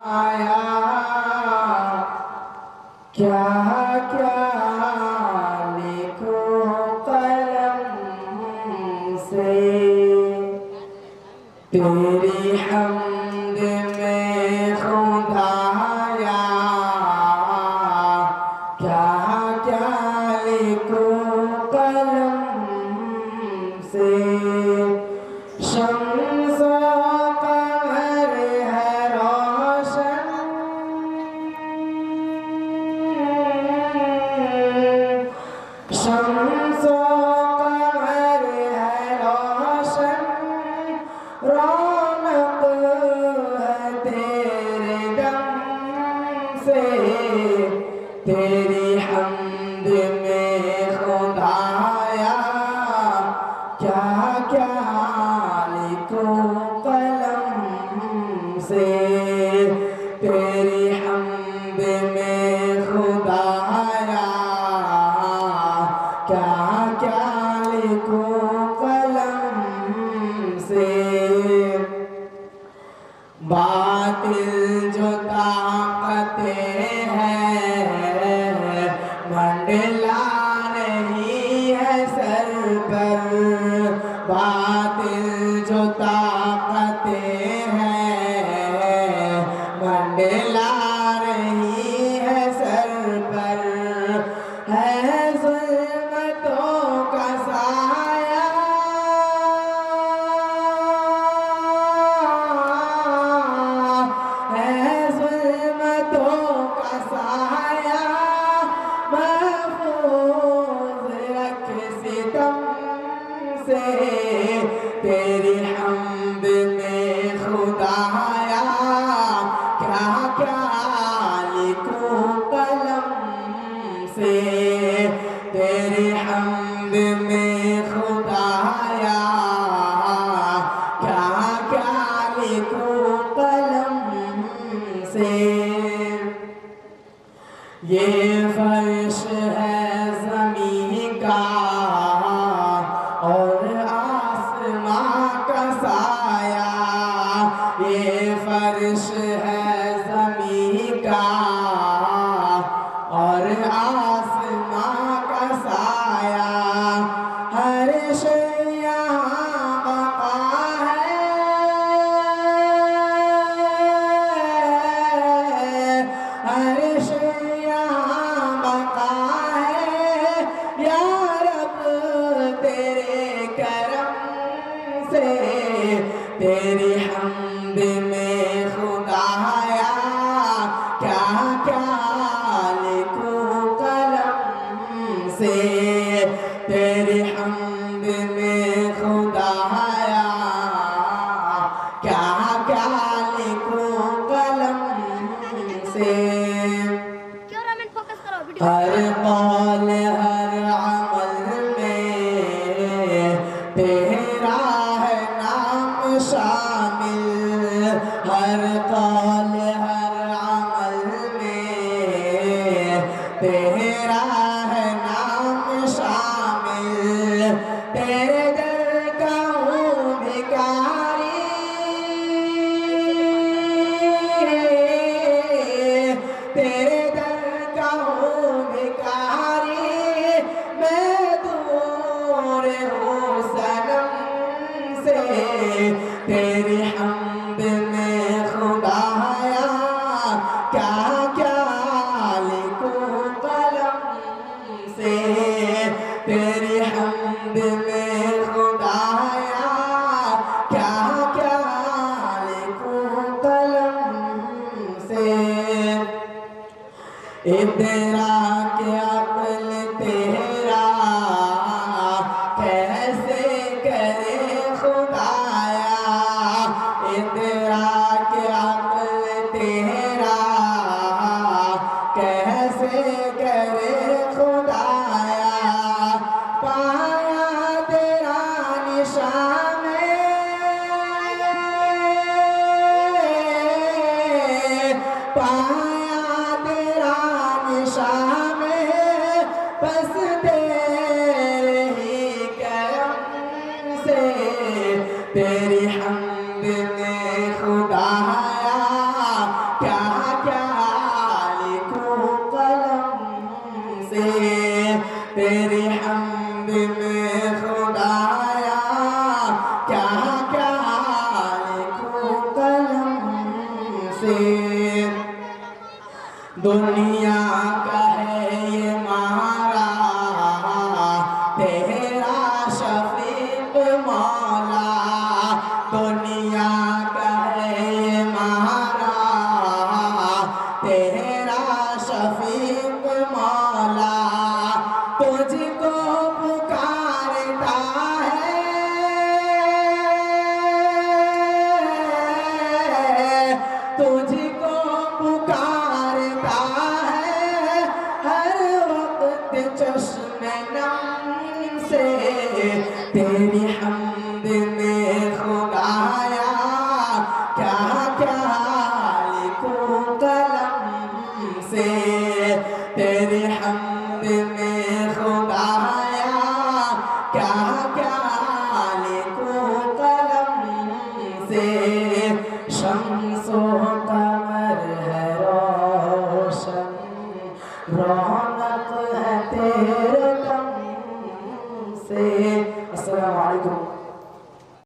आया क्या क्या लिखो कलम से तेरी हम्द में खुदाया क्या क्या लिखो कलम से शम्स कमर है रोशन शम्स कमर है रोशन रौनक है तेरे दम से तेरी हम्द में खुदाया क्या क्या लिखो कलम से तेरी हम्द में खुदाया क्या क्या लिखो कलम से बातिल जो ताकतें हैं मंडला नहीं है सर पर बातिल जो ताकतें हैं मंडला नहीं है सर पर है ज़ुल्मतों का साया है ज़ुल्मतों का साया महफूज रख सितम से तेरी हम्द में खुदाया क्या क्या लिखूं कलम से तेरी हम्द में खुदाया क्या क्या लिखूं कलम से ये फर्श है ज़मीन का और आसमां का साया ये फर्श है ज़मीन का और आसमां का साया हर शय यहाँ बका है हर शय यहाँ बका है या रब तेरे करम से तेरी हम्द में खुदाया क्या क्या लिखूं कलम से तेरी हम्द में खुदाया क्या क्या लिखूं कलम से हर कौल हर अमल में तेरा है नाम शामिल हर कौल हर अमल में तेरा है नाम शामिल तेरे दर का हूँ भिखारी तेरे दर का हूँ भिखारी मैं दूर हूँ सनम से तेरी हम्द में खुदाया क्या क्या लिखूं कलम से तेरी हम्द में खुदाया क्या क्या लिखूं कलम से इदराक अक़्ल तेरा कैसे करे खुदाया इदराक अक़्ल तेरा कैसे करे खुदाया पाया तेरा निशान पाया तेरा निशान बस तेरे ही करम से तेरी हम्द में खुदाया क्या क्या लिखूं कलम से तेरी हम्द में खुदाया क्या क्या लिखूं कलम से दुनिया का है ये मारा तेरा शफीक मौला दुनिया का है ये मारा तेरा शफीक मौला तुझको पुकारता है तुझको पुकारता है हर वक्त चश्मे नम से तेरी हम्द में खुदाया क्या क्या लिखूं कलम से तेरी हम्द में खुदाया क्या क्या लिखूं कलम से शम्सो कमर है रोशन